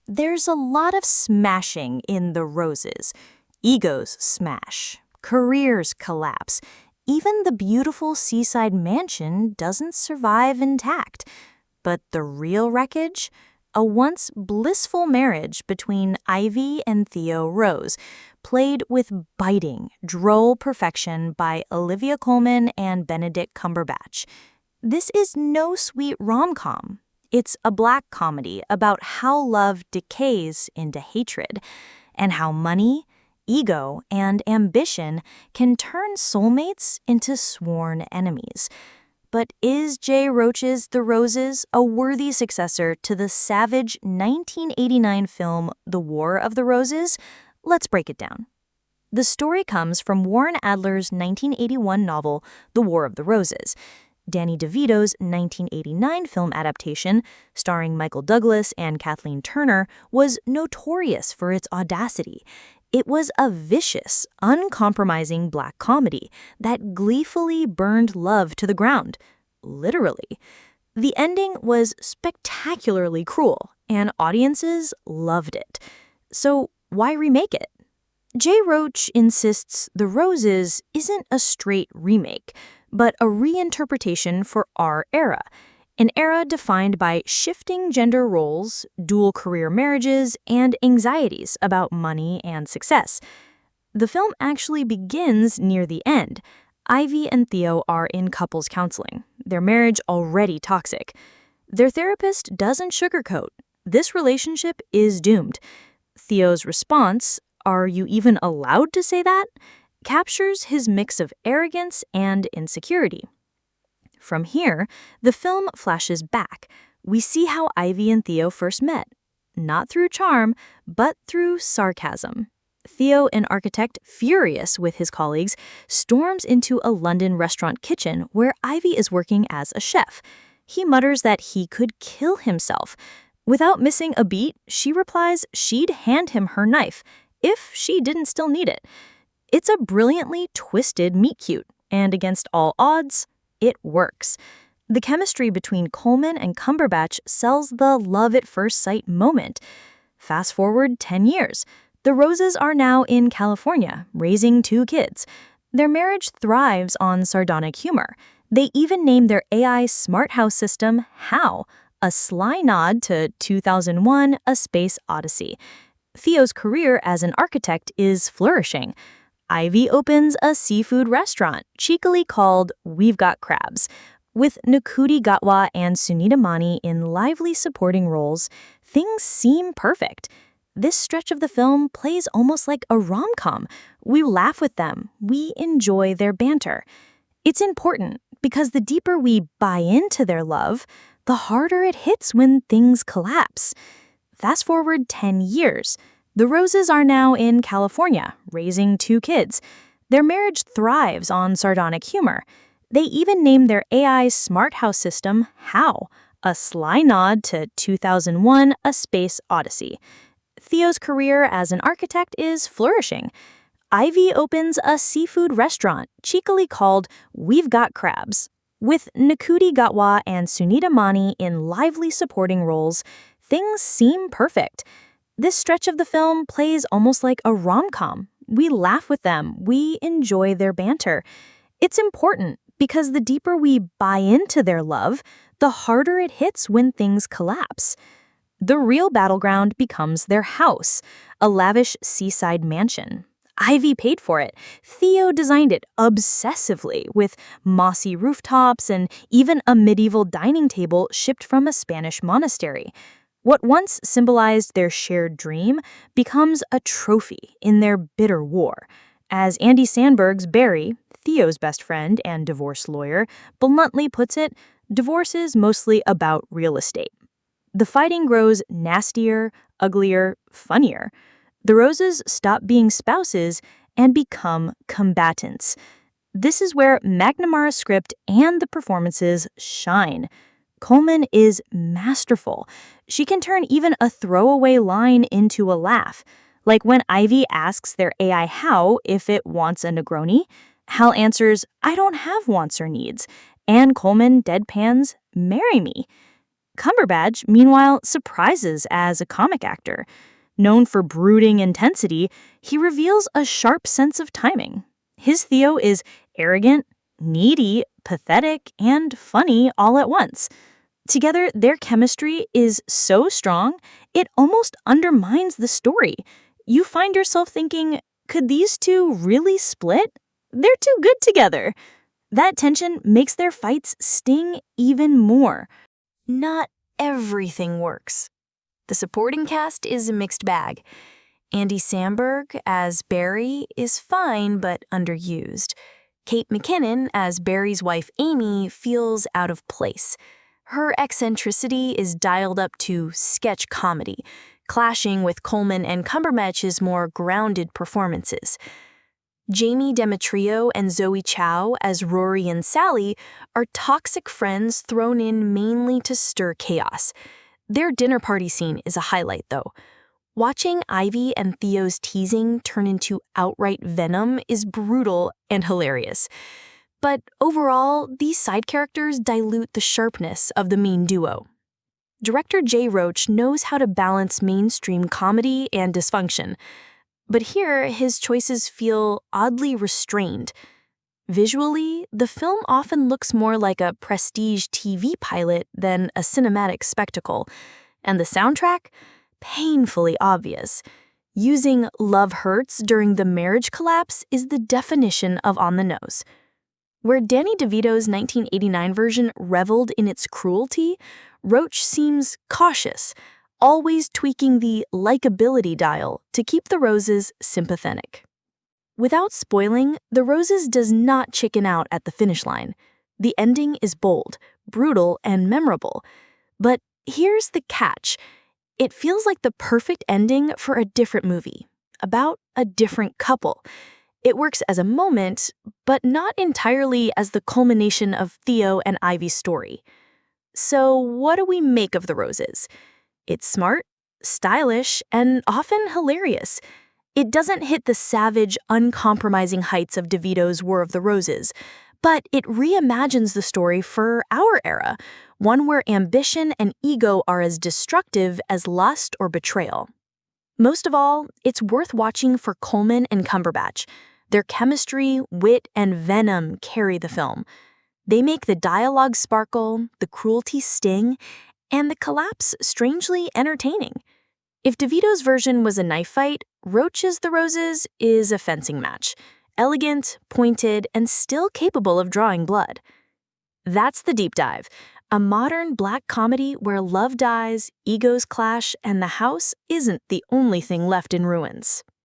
There's a lot of smashing in the roses. Egos smash, careers collapse. Even the beautiful seaside mansion doesn't survive intact. But the real wreckage? A once blissful marriage between Ivy and Theo Rose, played with biting, droll perfection by Olivia Colman and Benedict Cumberbatch. This is no sweet rom-com. It's a black comedy about how love decays into hatred, and how money, ego, and ambition can turn soulmates into sworn enemies. But is J. Roach's The Roses a worthy successor to the savage 1989 film The War of the Roses? Let's break it down. The story comes from Warren Adler's 1981 novel The War of the Roses. Danny DeVito's 1989 film adaptation, starring Michael Douglas and Kathleen Turner, was notorious for its audacity. It was a vicious, uncompromising black comedy that gleefully burned love to the ground. Literally. The ending was spectacularly cruel, and audiences loved it. So why remake it? J. Roach insists The Roses isn't a straight remake, but a reinterpretation for our era, an era defined by shifting gender roles, dual career marriages, and anxieties about money and success. The film actually begins near the end. Ivy and Theo are in couples counseling, their marriage already toxic. Their therapist doesn't sugarcoat. This relationship is doomed. Theo's response, "Are you even allowed to say that?" captures his mix of arrogance and insecurity. From here, the film flashes back. We see how Ivy and Theo first met, not through charm, but through sarcasm. Theo, an architect furious with his colleagues, storms into a London restaurant kitchen where Ivy is working as a chef. He mutters that he could kill himself. Without missing a beat, she replies she'd hand him her knife if she didn't still need it. It's a brilliantly twisted meet-cute, and against all odds, it works. The chemistry between Colman and Cumberbatch sells the love-at-first-sight moment. Fast forward 10 years. The Roses are now in California, raising 2 kids. Their marriage thrives on sardonic humor. They even name their AI smart house system How, a sly nod to 2001: A Space Odyssey. Theo's career as an architect is flourishing. Ivy opens a seafood restaurant, cheekily called We've Got Crabs. With Nakuti Gatwa and Sunita Mani in lively supporting roles, things seem perfect. This stretch of the film plays almost like a rom-com. We laugh with them. We enjoy their banter. It's important because the deeper we buy into their love, the harder it hits when things collapse. Fast forward 10 years. The Roses are now in California, raising 2 kids. Their marriage thrives on sardonic humor. They even name their AI smart house system How, a sly nod to 2001: A Space Odyssey. Theo's career as an architect is flourishing. Ivy opens a seafood restaurant, cheekily called We've Got Crabs. With Nakuti Gatwa and Sunita Mani in lively supporting roles, things seem perfect. This stretch of the film plays almost like a rom-com. We laugh with them. We enjoy their banter. It's important because the deeper we buy into their love, the harder it hits when things collapse. The real battleground becomes their house, a lavish seaside mansion. Ivy paid for it. Theo designed it obsessively with mossy rooftops and even a medieval dining table shipped from a Spanish monastery. What once symbolized their shared dream becomes a trophy in their bitter war. As Andy Samberg's Barry, Theo's best friend and divorce lawyer, bluntly puts it, divorce is mostly about real estate. The fighting grows nastier, uglier, funnier. The Roses stop being spouses and become combatants. This is where McNamara's script and the performances shine. Colman is masterful. She can turn even a throwaway line into a laugh. Like when Ivy asks their AI How if it wants a Negroni, Hal answers, "I don't have wants or needs," and Colman deadpans, "Marry me." Cumberbatch, meanwhile, surprises as a comic actor. Known for brooding intensity, he reveals a sharp sense of timing. His Theo is arrogant, needy, pathetic, and funny all at once. Together, their chemistry is so strong, it almost undermines the story. You find yourself thinking, could these two really split? They're too good together. That tension makes their fights sting even more. Not everything works. The supporting cast is a mixed bag. Andy Samberg as Barry is fine but underused. Kate McKinnon as Barry's wife Amy feels out of place. Her eccentricity is dialed up to sketch comedy, clashing with Colman and Cumberbatch's more grounded performances. Jamie Demetrio and Zoe Chow as Rory and Sally are toxic friends thrown in mainly to stir chaos. Their dinner party scene is a highlight, though. Watching Ivy and Theo's teasing turn into outright venom is brutal and hilarious. But overall, these side characters dilute the sharpness of the main duo. Director Roach knows how to balance mainstream comedy and dysfunction. But here, his choices feel oddly restrained. Visually, the film often looks more like a prestige TV pilot than a cinematic spectacle. And the soundtrack? Painfully obvious. Using Love Hurts during the marriage collapse is the definition of on the nose. Where Danny DeVito's 1989 version reveled in its cruelty, Roach seems cautious, always tweaking the likability dial to keep the Roses sympathetic. Without spoiling, the Roses does not chicken out at the finish line. The ending is bold, brutal, and memorable. But here's the catch. It feels like the perfect ending for a different movie, about a different couple. It works as a moment, but not entirely as the culmination of Theo and Ivy's story. So what do we make of the Roses? It's smart, stylish, and often hilarious. It doesn't hit the savage, uncompromising heights of DeVito's War of the Roses, but it reimagines the story for our era, one where ambition and ego are as destructive as lust or betrayal. Most of all, it's worth watching for Colman and Cumberbatch. Their chemistry, wit, and venom carry the film. They make the dialogue sparkle, the cruelty sting, and the collapse strangely entertaining. If DeVito's version was a knife fight, Roach's The Roses is a fencing match. Elegant, pointed, and still capable of drawing blood. That's The Deep Dive, a modern black comedy where love dies, egos clash, and the house isn't the only thing left in ruins.